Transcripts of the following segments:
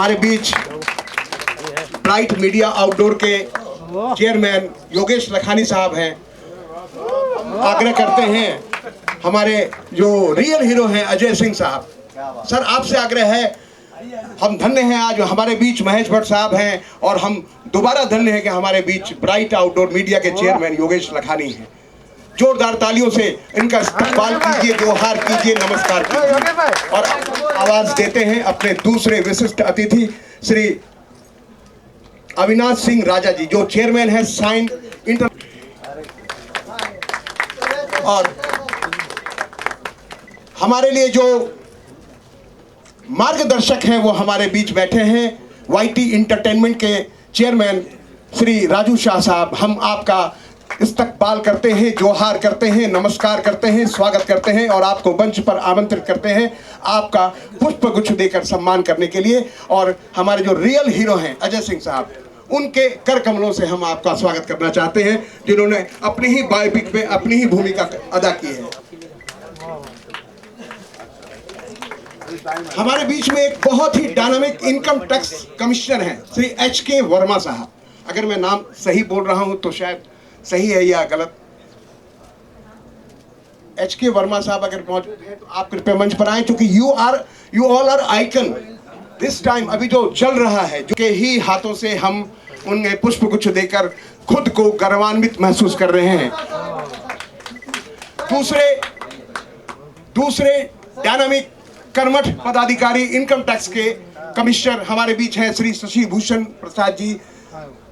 हमारे बीच bright media outdoor के chairman Yogesh Lakhani साहब हैं। आग्रह करते हैं हमारे जो रियल हीरो हैं अजय सिंह साहब। सर आपसे आग्रह है, हम धन्य हैं आज हमारे बीच महेश भट्ट साहब हैं, और हम दोबारा धन्य हैं कि हमारे बीच ब्राइट आउटडोर मीडिया के चेयरमैन योगेश लखानी हैं। जोरदार तालियों से इनका इस्तकबाल कीजिए, जोहार कीजिए, नमस्कार कीजिए। और आवाज देते हैं अपने दूसरे विशिष्ट अतिथि श्री अविनाश सिंह राजा जी, जो चेयरमैन है साइन इंटर। और हमारे लिए जो मार्गदर्शक हैं वो हमारे बीच बैठे हैं, वाईटी इंटरटेनमेंट के चेयरमैन श्री राजू शाह साहब। हम आपका इस्तकबाल करते हैं, जोहार करते हैं, नमस्कार करते हैं, स्वागत करते हैं और आपको मंच पर आमंत्रित करते हैं आपका पुष्प गुच्छ देकर सम्मान करने के लिए। और हमारे जो रियल हीरो हैं अजय सिंह साहब, उनके कर कमलों से हम आपका स्वागत करना चाहते हैं, जिन्होंने अपनी ही बायोपिक में अपनी ही भूमिका अदा की है। हमारे बीच में एक बहुत ही डायनामिक इनकम टैक्स कमिश्नर हैं श्री HK वर्मा साहब। अगर मैं नाम सही बोल रहा हूं तो शायद सही है या गलत। HK वर्मा साहब अगर मौजूद हैं तो आप कृपया मंच पर आए, क्योंकि you all are icon this time. अभी जो चल रहा है, जो के ही हाथों से हम उन्हें पुष्प गुच्छ देकर खुद को गर्वान्वित महसूस कर रहे हैं। दूसरे डायनामिक कर्मठ पदाधिकारी इनकम टैक्स के कमिश्नर हमारे बीच हैं श्री शशि भूषण प्रसाद जी।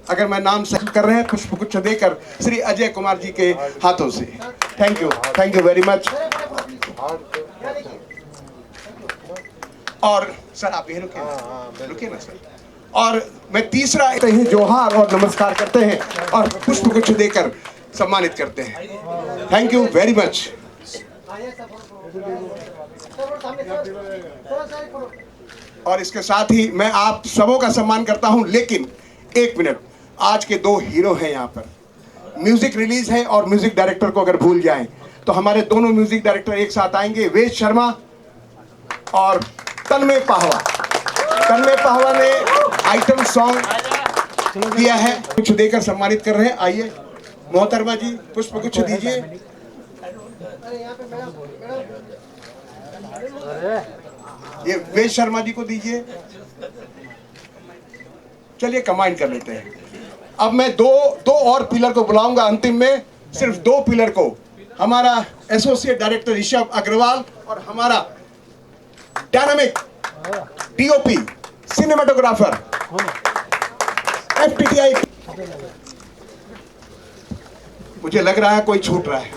अगर मैं नाम सही कर रहे हैं, पुष्प गुच्छ देकर श्री अजय कुमार जी के हाथों से। Thank you very much. और सर आप ये रुकिए ना सर। और मैं तीसरा जोहार और नमस्कार करते हैं और पुष्प गुच्छ देकर सम्मानित करते हैं। Thank you very much. और इसके साथ ही मैं आप सबों का सम्मान करता हूं, लेकिन एक मिनट, आज के दो हीरो हैं यहाँ पर। म्यूजिक रिलीज है और म्यूजिक डायरेक्टर को अगर भूल जाएं तो हमारे दोनों म्यूजिक डायरेक्टर एक साथ आएंगे, वेद शर्मा और तन्मय पाहवा। तन्मय पाहवा ने आइटम सॉन्ग किया है, कुछ देकर सम्मानित कर रहे हैं। आइए मोहतरमा जी, पुष्प गुच्छ दीजिए। ये वेद शर्मा जी को दीजिए। चलिए कंबाइन कर लेते हैं। अब मैं दो और पिलर को बुलाऊंगा अंतिम में, सिर्फ दो पिलर को। हमारा एसोसिएट डायरेक्टर ऋषभ अग्रवाल और हमारा डायनामिक DOP सिनेमेटोग्राफर FTTI। मुझे लग रहा है कोई छूट रहा है।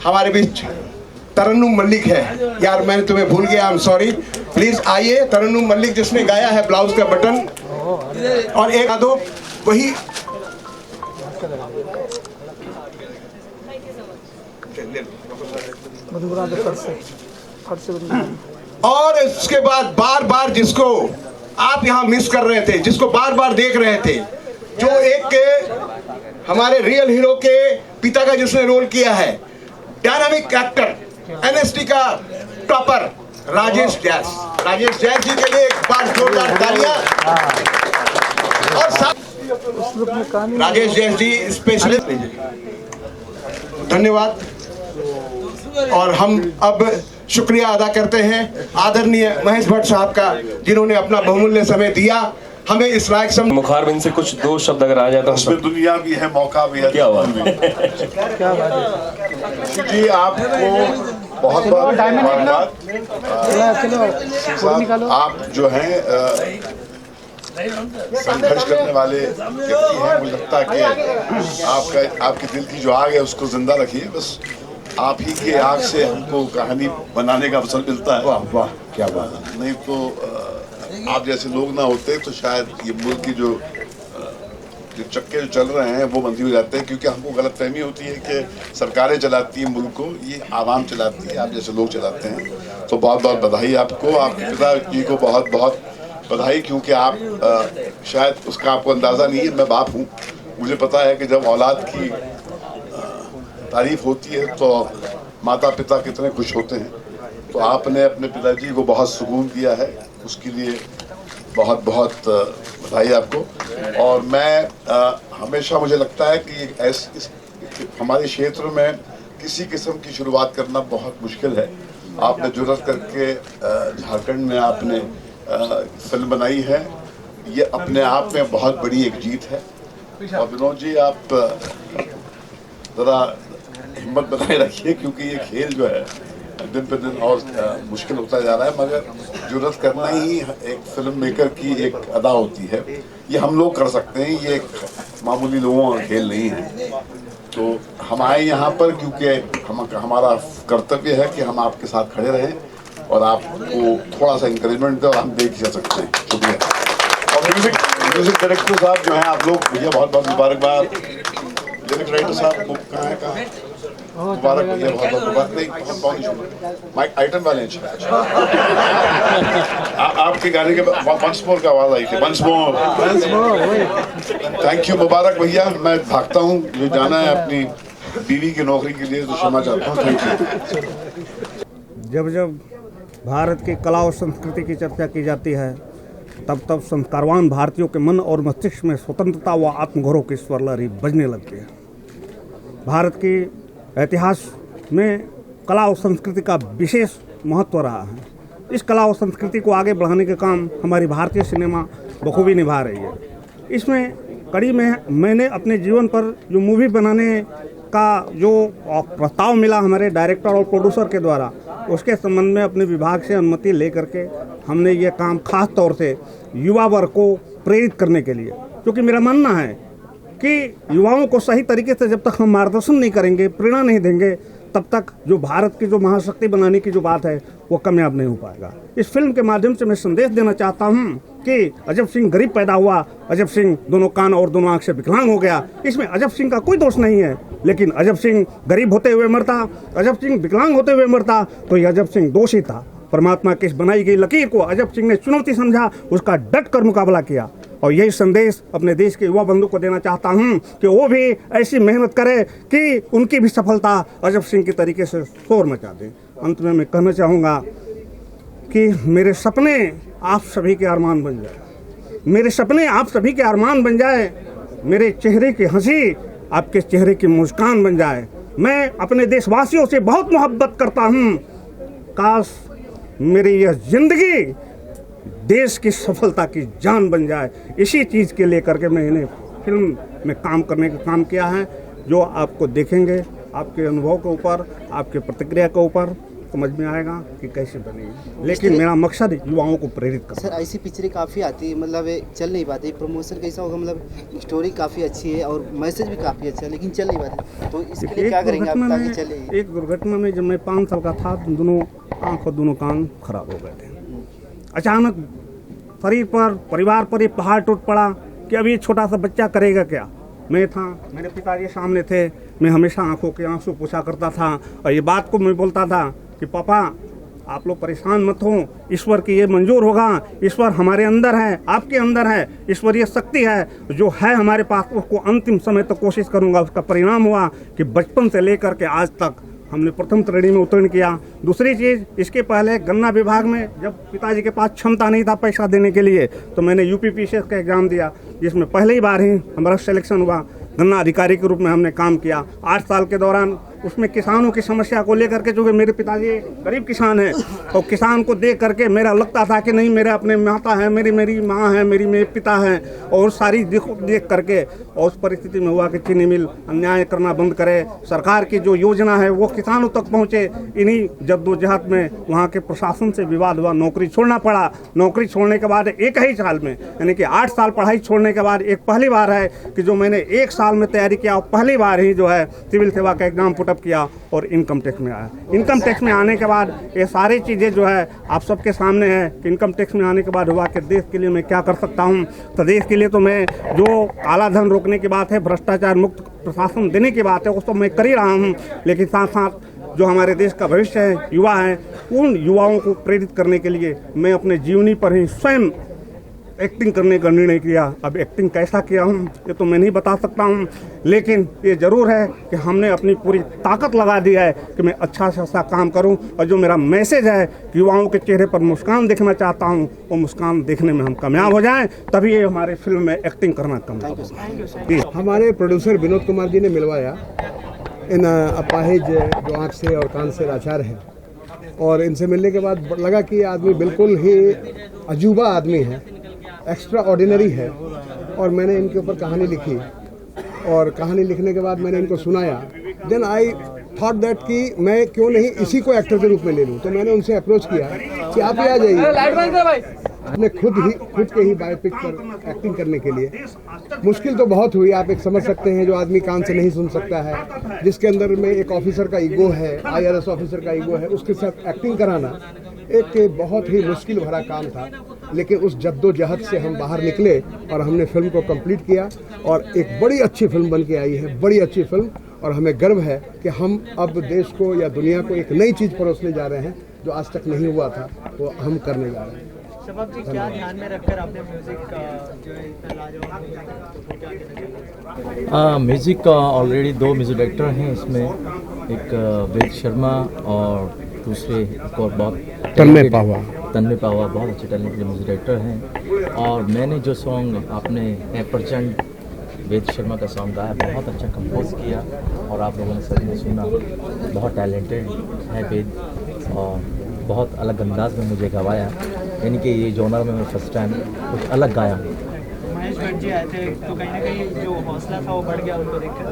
हमारे बीच तरन्नुम मल्लिक है। यार मैंने तुम्हें भूल गया, आई एम सॉरी। प्लीज आइए, तरन्नुम मल्लिक जिसने गाया है ब्लाउज का बटन। और एक दो वही और इसके बाद बार बार जिसको आप यहाँ मिस कर रहे थे, जिसको बार बार देख रहे थे, जो एक हमारे रियल हीरो के पिता का जिसने रोल किया है, डायनामिक एक्टर NST का टॉपर राजेश जैस जी के लिए एक बार जोरदार तालियां। और राजेश जैस जी स्पेशलिस्ट, धन्यवाद। और हम अब शुक्रिया अदा करते हैं आदरणीय महेश भट्ट साहब का, जिन्होंने अपना बहुमूल्य समय दिया हमें इस लायक समझ। मुखारबिंद से कुछ दो शब्द अगर आ जाए तो उसमें दुनिया भी है, मौका भी है। क्या बात जी, आपको बहुत बहुत धन्यवाद। आप जो हैं संघर्ष करने वाले व्यक्ति हैं। मुझे लगता है कि आपके दिल की जो आग है उसको जिंदा रखिए। बस आप ही के आग से हमको कहानी बनाने का अवसर मिलता है। वाह वाह, क्या बात। नहीं तो आप जैसे लोग ना होते तो शायद ये मुल्क की जो चक्के जो चल रहे हैं वो बंदी हो जाते हैं, क्योंकि हमको गलतफहमी होती है कि सरकारें चलाती हैं मुल्क को, ये आवाम चलाती है, आप जैसे लोग चलाते हैं। तो बहुत बहुत बधाई आपको, आपके पिताजी को बहुत बहुत बधाई, क्योंकि आप शायद उसका आपको अंदाज़ा नहीं है। मैं बाप हूँ, मुझे पता है कि जब औलाद की तारीफ होती है तो माता पिता कितने खुश होते हैं। तो आपने अपने पिताजी को बहुत सुकून दिया है, उसके लिए बहुत बहुत बधाई आपको। और मैं हमेशा मुझे लगता है कि हमारे क्षेत्र में किसी किस्म की शुरुआत करना बहुत मुश्किल है। आपने जुर्रत करके झारखंड में आपने फिल्म बनाई है, ये अपने आप में बहुत बड़ी एक जीत है। और विनोद जी, आप ज़रा हिम्मत बनाए रखिए, क्योंकि ये खेल जो है दिन पे दिन और मुश्किल होता जा रहा है, मगर जुर्रत करना ही एक फिल्म मेकर की एक अदा होती है। ये हम लोग कर सकते हैं, ये एक मामूली लोगों का खेल नहीं है। तो हम आए यहाँ पर क्योंकि हमारा कर्तव्य है कि हम आपके साथ खड़े रहें और आपको थोड़ा सा इंकरेजमेंट दें, और हम देख जा सकते हैं। शुक्रिया। और म्यूजिक डायरेक्टर साहब जो हैं, आप लोग भैया बहुत बहुत मुबारकबाद। लिरिक राइटर साहब कहाँ है? मुबारक भैया, बहुत बहुत मुबारक। नहीं, माइक आइटम वाले हैं। आपके गाने के वंस मोर का आवाज आई थी, वंस मोर। थैंक यू, मुबारक भैया। मैं भागता हूँ, जो जाना है अपनी बीवी की नौकरी के लिए, तो क्षमा चाहता हूँ। Thank you. जब जब भारत की कला और संस्कृति की चर्चा की जाती है, तब तब संस्कारवान भारतीयों के मन और मस्तिष्क में स्वतंत्रता व आत्मगौरव की स्वर लहरी बजने लगती है। भारत की इतिहास में कला और संस्कृति का विशेष महत्व रहा है। इस कला और संस्कृति को आगे बढ़ाने का काम हमारी भारतीय सिनेमा बखूबी निभा रही है। इसमें कड़ी में मैंने अपने जीवन पर जो मूवी बनाने का जो प्रस्ताव मिला हमारे डायरेक्टर और प्रोड्यूसर के द्वारा, उसके संबंध में अपने विभाग से अनुमति ले करके हमने ये काम खास तौर से युवा वर्ग को प्रेरित करने के लिए, क्योंकि मेरा मानना है कि युवाओं को सही तरीके से जब तक हम मार्गदर्शन नहीं करेंगे, प्रेरणा नहीं देंगे, तब तक जो भारत की जो महाशक्ति बनाने की जो बात है वो कामयाब नहीं हो पाएगा। इस फिल्म के माध्यम से मैं संदेश देना चाहता हूँ कि अजब सिंह गरीब पैदा हुआ, अजब सिंह दोनों कान और दोनों आंख से विकलांग हो गया। इसमें अजब सिंह का कोई दोष नहीं है, लेकिन अजब सिंह गरीब होते हुए मरता, अजब सिंह विकलांग होते हुए मरता, तो ये अजब सिंह दोषी था। परमात्मा की बनाई गई लकीर को अजब सिंह ने चुनौती समझा, उसका डट कर मुकाबला किया। और यही संदेश अपने देश के युवा बंधु को देना चाहता हूं कि वो भी ऐसी मेहनत करे कि उनकी भी सफलता अजब सिंह के तरीके से शोर मचा दे। अंत में मैं कहना चाहूँगा कि मेरे सपने आप सभी के अरमान बन जाए, मेरे सपने आप सभी के अरमान बन जाए, मेरे चेहरे की हंसी आपके चेहरे की मुस्कान बन जाए। मैं अपने देशवासियों से बहुत मोहब्बत करता हूँ। काश मेरी यह जिंदगी देश की सफलता की जान बन जाए। इसी चीज़ के लेकर के मैंने फिल्म में काम करने का काम किया है, जो आपको देखेंगे, आपके अनुभव के ऊपर, आपके प्रतिक्रिया के ऊपर समझ में आएगा कि कैसे बनेगी। लेकिन मेरा मकसद युवाओं को प्रेरित करना। सर, ऐसी पिक्चरें काफ़ी आती है, मतलब चल नहीं पाती। प्रमोशन कैसा होगा? मतलब स्टोरी काफ़ी अच्छी है और मैसेज भी काफ़ी अच्छा है, लेकिन चल नहीं पाती। तो इसके लिए क्या करेंगे आप ताकि चले? एक दुर्घटना में जब मैं 5 साल का था, दोनों आँख और दोनों कान खराब हो गए थे। अचानक शरीर पर, परिवार पर ये पहाड़ टूट पड़ा कि अभी छोटा सा बच्चा करेगा क्या। मैं था, मेरे पिताजी सामने थे, मैं हमेशा आंखों के आंसू पूछा करता था और ये बात को मैं बोलता था कि पापा आप लोग परेशान मत हो, ईश्वर की ये मंजूर होगा, ईश्वर हमारे अंदर है, आपके अंदर है, ईश्वरीय शक्ति है जो है हमारे पास, उसको अंतिम समय तक कोशिश करूँगा। उसका परिणाम हुआ कि बचपन से लेकर के आज तक हमने प्रथम श्रेणी में उत्तीर्ण किया। दूसरी चीज़, इसके पहले गन्ना विभाग में जब पिताजी के पास क्षमता नहीं था पैसा देने के लिए, तो मैंने यूपीपीसीएस का एग्ज़ाम दिया, जिसमें पहली बार ही हमारा सिलेक्शन हुआ। गन्ना अधिकारी के रूप में हमने काम किया 8 साल के दौरान। उसमें किसानों की समस्या को लेकर के, चूँकि मेरे पिताजी गरीब किसान हैं, तो किसान को देख करके मेरा लगता था कि नहीं, मेरे अपने माता है, मेरी माँ है, मेरे पिता हैं, और सारी देख करके, और उस परिस्थिति में हुआ कि चीनी मिल अन्याय करना बंद करे, सरकार की जो योजना है वो किसानों तक पहुँचे। इन्हीं जद्दोजहद में वहाँ के प्रशासन से विवाद हुआ, नौकरी छोड़ना पड़ा। नौकरी छोड़ने के बाद एक ही साल में, यानी कि 8 साल पढ़ाई छोड़ने के बाद एक पहली बार है कि जो मैंने 1 साल में तैयारी किया, और पहली बार ही जो है सिविल सेवा का एग्जाम पुटअप किया और इनकम टैक्स में आया। इनकम टैक्स में आने के बाद ये सारी चीज़ें जो है आप सबके सामने है कि इनकम टैक्स में आने के बाद हुआ कि देश के लिए मैं क्या कर सकता हूँ। तो देश के लिए तो मैं जो काला धन रोकने की बात है, भ्रष्टाचार मुक्त प्रशासन देने की बात है, वो तो मैं कर ही रहा हूँ, लेकिन साथ साथ जो हमारे देश का भविष्य है, युवा है, उन युवाओं को प्रेरित करने के लिए मैं अपने जीवनी पर ही स्वयं एक्टिंग करने का निर्णय किया। अब एक्टिंग कैसा किया हूँ ये तो मैं नहीं बता सकता हूँ, लेकिन ये ज़रूर है कि हमने अपनी पूरी ताकत लगा दी है कि मैं अच्छा से अच्छा काम करूँ, और जो मेरा मैसेज है कि युवाओं के चेहरे पर मुस्कान देखना चाहता हूँ, वो मुस्कान देखने में हम कामयाब हो जाएं, तभी ये हमारे फिल्म में एक्टिंग करना कामयाब होगा। हमारे प्रोड्यूसर विनोद कुमार जी ने मिलवाया इन अपाहिज जो आँख से और कान से लाचार हैं, और इनसे मिलने के बाद लगा कि ये आदमी बिल्कुल ही अजूबा आदमी है, एक्स्ट्रा ऑर्डिनरी है। और मैंने इनके ऊपर कहानी लिखी, और कहानी लिखने के बाद मैंने इनको सुनाया। देन आई थॉट दैट कि मैं क्यों नहीं इसी को एक्टर के रूप में ले लूँ। तो मैंने उनसे अप्रोच किया कि आप ही आ जाइए। हमने खुद के ही बायोपिक पर एक्टिंग करने के लिए मुश्किल तो बहुत हुई। आप एक समझ सकते हैं, जो आदमी कान से नहीं सुन सकता है, जिसके अंदर में एक ऑफिसर का ईगो है, IRS ऑफिसर का ईगो है, उसके साथ एक्टिंग कराना एक बहुत ही मुश्किल भरा काम था। लेकिन उस जद्दोजहद से हम बाहर निकले और हमने फिल्म को कंप्लीट किया, और एक बड़ी अच्छी फिल्म बन के आई है, बड़ी अच्छी फिल्म। और हमें गर्व है कि हम अब देश को या दुनिया को एक नई चीज़ परोसने जा रहे हैं, जो आज तक नहीं हुआ था, वो हम करने जा रहे हैं। शबाब जी, क्या ध्यान में रखकर आपने म्यूजिक जो है इतना लाजवाब म्यूज़िक का ऑलरेडी 2 म्यूज़िक डायरेक्टर हैं इसमें, एक वेद शर्मा और दूसरे एक और बहुत तन्मय पावा बहुत अच्छे टैलेंटेड म्यूज़िक डायरेक्टर हैं। और मैंने जो सॉन्ग आपने प्रचंड वेद शर्मा का सॉन्ग गाया, बहुत अच्छा कंपोज किया, और आप लोगों ने सबने सुना। बहुत टैलेंटेड है वेद, और बहुत अलग अंदाज में मुझे गवाया, यानी कि ये जॉनर में मैं फर्स्ट टाइम कुछ अलग गाया हूँ। महेश भट्ट जी आए थे, तो कहीं ना कहीं जो हौसला था वो बढ़ गया उनको देखकर?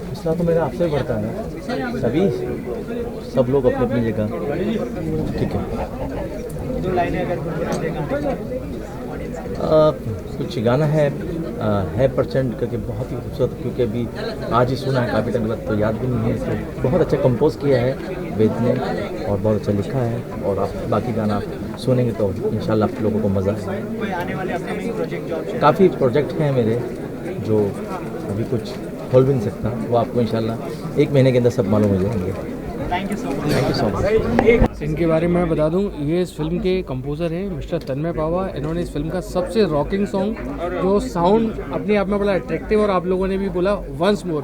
हौसला तो मेरा आपसे बढ़ता है, सब लोग अपनी अपनी जगह ठीक है। 2 लाइनें अगर कुछ गाना है परसेंट करके, बहुत ही खूबसूरत, क्योंकि अभी आज ही सुना है, काफ़ी टाइम लग तो याद भी नहीं है। तो बहुत अच्छा कंपोज किया है वेद ने, और बहुत अच्छा लिखा है, और आप बाकी गाना आप सुनेंगे तो इंशाल्लाह आप लोगों को मज़ा आएगा। कोई आने वाले अपकमिंग प्रोजेक्ट जो काफ़ी प्रोजेक्ट हैं मेरे, जो अभी कुछ खोल भी नहीं सकता, वो आपको इंशाल्लाह 1 महीने के अंदर सब मालूम हो जाएंगे। Thank you so much. Thank you so much. इनके बारे में मैं बता दूं, ये इस फिल्म के कंपोज़र हैं मिस्टर तन्मय पावा। इन्होंने इस फिल्म का सबसे रॉकिंग सॉन्ग, जो साउंड अपने आप में बड़ा अट्रैक्टिव, और आप लोगों ने भी बोला वंस मोर,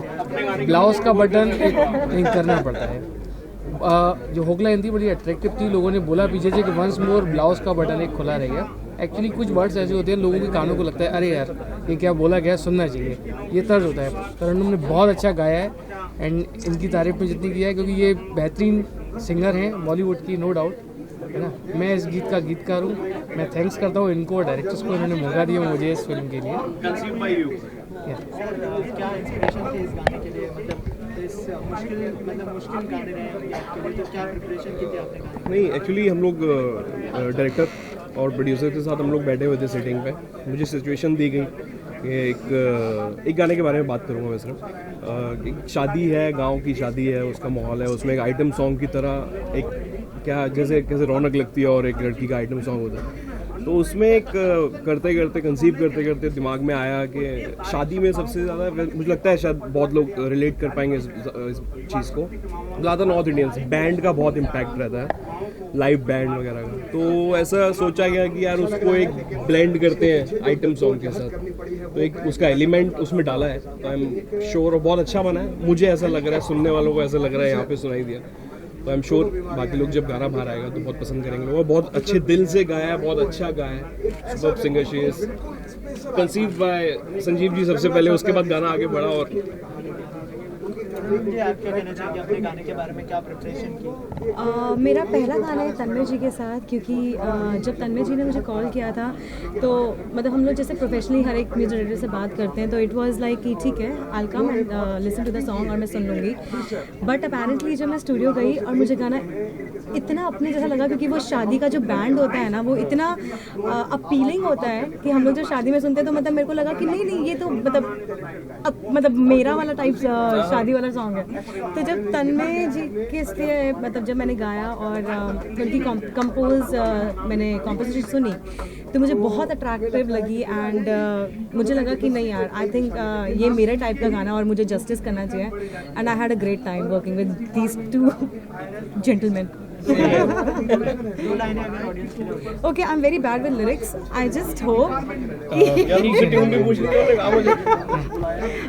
ब्लाउज का बटन एक करना पड़ता है। जो होक लाइन थी बड़ी अट्रैक्टिव थी, लोगों ने बोला पीछे से कि वंस मोर ब्लाउज का बटन एक खुला रह गया। एक्चुअली कुछ वर्ड्स ऐसे होते हैं लोगों के कानों को लगता है अरे यार ये क्या बोला गया, सुनना चाहिए, ये तर्ज होता है। तरन्नुम ने बहुत अच्छा गाया है, एंड इनकी तारीफ में जितनी किया है, क्योंकि ये बेहतरीन सिंगर हैं बॉलीवुड की, नो डाउट, है ना। मैं इस गीत का गीतकार हूँ। मैं थैंक्स करता हूँ इनको, डायरेक्टर्स को, इन्होंने मौका दिया मुझे इस फिल्म के लिए। क्या इंस्पिरेशन थी इस गाने के लिए, मतलब इस मुश्किल गाने रहे आपके लिए, तो क्या प्रिपरेशन की थी आपने? नहीं, एक्चुअली हम लोग डायरेक्टर और प्रोड्यूसर के साथ हम लोग बैठे हुए थे सेटिंग पे। मुझे सिचुएशन दी गई कि एक गाने के बारे में बात करूँगा मैं सिर्फ। एक शादी है, गांव की शादी है, उसका माहौल है, उसमें एक आइटम सॉन्ग की तरह एक क्या कैसे रौनक लगती है और एक लड़की का आइटम सॉन्ग होता है। तो उसमें एक कंसीव करते करते दिमाग में आया कि शादी में सबसे ज़्यादा मुझे लगता है शायद बहुत लोग रिलेट कर पाएंगे इस चीज़ को, ज़्यादा नॉर्थ इंडियंस बैंड का बहुत इम्पैक्ट रहता है, लाइव बैंड वगैरह का। तो ऐसा सोचा गया कि यार उसको एक ब्लेंड करते हैं आइटम सॉन्ग के साथ, तो एक उसका एलिमेंट उसमें डाला है। तो आई एम श्योर बहुत अच्छा बना है, मुझे ऐसा लग रहा है, सुनने वालों को ऐसा लग रहा है, यहाँ पे सुनाई दिया। तो आई एम श्योर बाकी लोग जब गाना बाहर आएगा तो बहुत पसंद करेंगे लोग। बहुत अच्छे दिल से गाया है, बहुत अच्छा गाया है। Super singer she is conceived by Sanjeev ji सबसे पहले, उसके बाद गाना आगे बढ़ा। और आप क्या कहना चाहेंगे अपने गाने के बारे में, क्या प्रिपरेशन की? मेरा पहला गाना है तन्मय जी के साथ, क्योंकि जब तन्मय जी ने मुझे कॉल किया था तो मतलब हम लोग जैसे प्रोफेशनली हर एक म्यूजिक डायरेक्टर से बात करते हैं, तो इट वाज लाइक कि ठीक है I come and listen to the song और मैं सुन लूँगी। बट अपेरेंटली जब मैं स्टूडियो गई और मुझे गाना इतना अपने जैसा लगा, क्योंकि वो शादी का जो बैंड होता है ना वो इतना अपीलिंग होता है कि हम लोग जब शादी में सुनते हैं तो मतलब मेरे को लगा कि नहीं ये तो मतलब मेरा वाला टाइप शादी वाला सॉन्ग है। तो जब तन्मय जी के इसलिए मतलब जब मैंने गाया और उनकी मैंने कॉम्पोजिशन सुनी तो मुझे बहुत अट्रैक्टिव लगी, एंड मुझे लगा कि नहीं यार आई थिंक ये मेरे टाइप का गाना और मुझे जस्टिस करना चाहिए, and I had a great time working with these 2 gentleman. Okay, I'm very bad with lyrics. I just hope.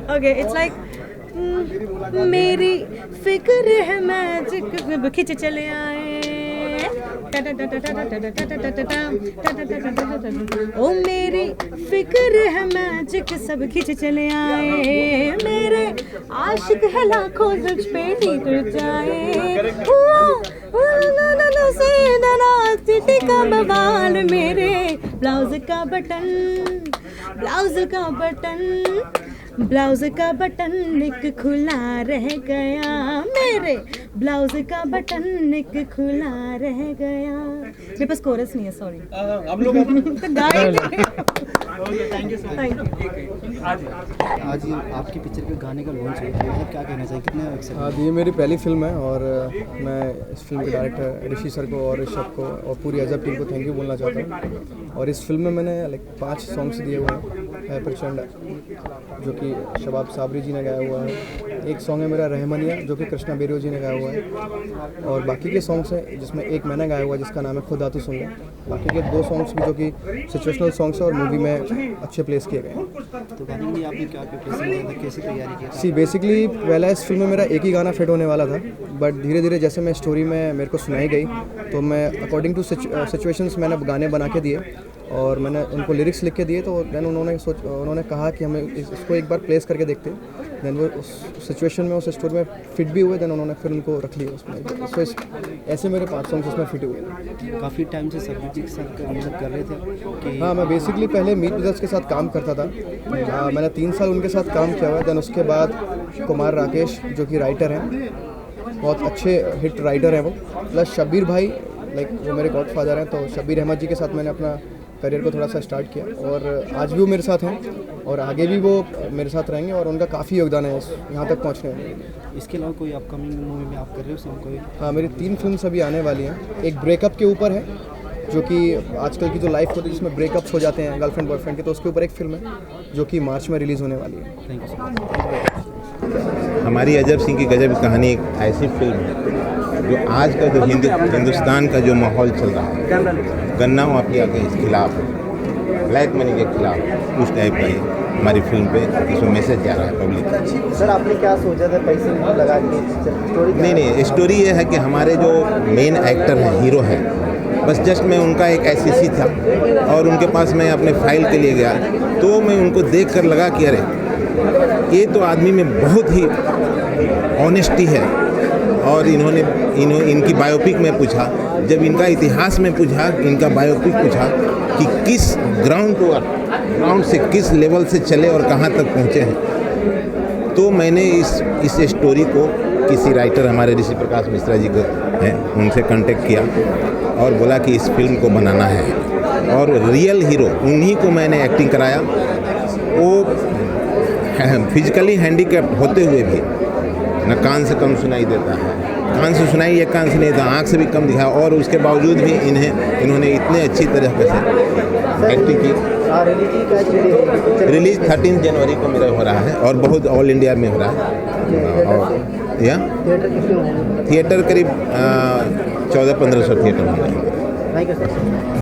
Okay, it's like मेरी फिक्र है मैजिक खिंच चले आए ओ मेरी फिक्र है मैजिक सब खिंच चले आए मेरे आशिक है लाखों तुझ पे टीक जाए सिटी का बवाल मेरे ब्लाउज का बटन एक खुला रह गया मेरे ब्लाउज का बटन एक खुला रह गया। मेरे पास कोरस नहीं है, सॉरी। हम लोग आज ये आपकी पिक्चर के गाने का लॉन्च है, मतलब क्या कहना चाहिए, कितना एक्साइटेड? हाँ, ये मेरी पहली फिल्म है और मैं इस फिल्म के डायरेक्टर ऋषि सर को और ऋषभ को और पूरी अजब टीम को थैंक यू बोलना चाहता हूँ। और इस फिल्म में मैंने 5 सॉन्ग्स दिए हुए हैं। प्रचंड जो कि शबाब साबरी जी ने गाया हुआ है, एक सॉन्ग है मेरा रहमानिया जो कि कृष्णा बेरियो जी ने गाया हुआ है, और बाकी के सॉन्ग्स हैं जिसमें एक मैंने गाया हुआ है जिसका नाम है खुदा तू सुन ले। बाकी के 2 सॉन्ग्स भी जो कि सिचुएशनल सॉन्ग्स हैं और मूवी में अच्छे प्लेस किए गए हैं। तो गाने के लिए आपने क्या प्रिपरेशन किया था, कैसे तैयारी की? सी बेसिकली पहला इस फिल्म में मेरा एक ही गाना फिट होने वाला था, बट धीरे धीरे जैसे मैं स्टोरी में मेरे को सुनाई गई तो मैं अकॉर्डिंग टू सिचुएशंस मैंने गाने बना के दिए और मैंने उनको लिरिक्स लिख के दिए। तो देन उन्होंने कहा कि हमें इसको एक बार प्लेस करके देखते हैं। देन वो उस सिचुएशन में उस स्टोरी में फिट भी हुए, देन उन्होंने फिर उनको रख लिया उसमें। सो ऐसे मेरे 5 सॉन्ग्स उसमें फिट हुए। काफ़ी टाइम से सब्जी जी के साथ मतलब कर रहे थे कि? हाँ, मैं बेसिकली पहले मीत ब्रदर्स के साथ काम करता था। मैंने 3 साल उनके साथ काम किया हुआ है। देन उसके बाद कुमार राकेश जो कि राइटर हैं, बहुत अच्छे हिट राइटर हैं वो, प्लस शब्बीर भाई वो मेरे गॉडफादर हैं। तो शब्बीर अहमद जी के साथ मैंने अपना करियर को थोड़ा सा स्टार्ट किया और आज भी वो मेरे साथ हैं और आगे भी वो मेरे साथ रहेंगे और उनका काफ़ी योगदान है यहाँ तक पहुँचने में। इसके अलावा कोई अपकमिंग मूवी में आप कर रहे हो सॉन्ग कोई? हाँ, मेरी 3 फिल्म्स अभी आने वाली हैं। एक ब्रेकअप के ऊपर है जो कि आजकल की जो लाइफ होती है जिसमें ब्रेकअप्स हो जाते हैं गर्लफ्रेंड बॉयफ्रेंड के, तो उसके ऊपर एक फिल्म है जो कि मार्च में रिलीज़ होने वाली है। Thank you so much. हमारी अजब सिंह की गजब कहानी एक ऐसी फिल्म है जो आज का जो हिंदुस्तान का जो माहौल चल रहा है, गन्ना माफिया के खिलाफ, ब्लैक मनी के खिलाफ, उस टाइप का ही हमारी फिल्म पे इसमें मैसेज जा रहा है पब्लिक। सर, आपने क्या सोचा था पैसे लगा के स्टोरी? नहीं, स्टोरी ये है कि हमारे जो मेन एक्टर हैं, हीरो हैं, बस जस्ट मैं उनका एक एसएससी था और उनके पास मैं अपने फाइल के लिए गया तो मैं उनको देख कर लगा कि अरे ये तो आदमी में बहुत ही ऑनेस्टी है। और इनकी बायोपिक में पूछा, जब इनका इतिहास में पूछा, इनका बायोपिक पूछा कि किस ग्राउंड से किस लेवल से चले और कहाँ तक पहुँचे हैं, तो मैंने इस स्टोरी को किसी राइटर हमारे ऋषि प्रकाश मिश्रा जी को हैं उनसे कांटेक्ट किया और बोला कि इस फिल्म को बनाना है और रियल हीरो उन्हीं को मैंने एक्टिंग कराया। वो फिजिकली हैंडीकैप होते हुए भी न कान से कम सुनाई देता है, कान से सुनाई एक कान से नहीं था, आँख से भी कम दिखा, और उसके बावजूद भी इन्होंने इतने अच्छी तरह से एक्टिंग की। रिलीज 13 जनवरी को मेरा हो रहा है और बहुत ऑल इंडिया में हो रहा है। और थिएटर करीब 1400-1500 थिएटर हो रहा है।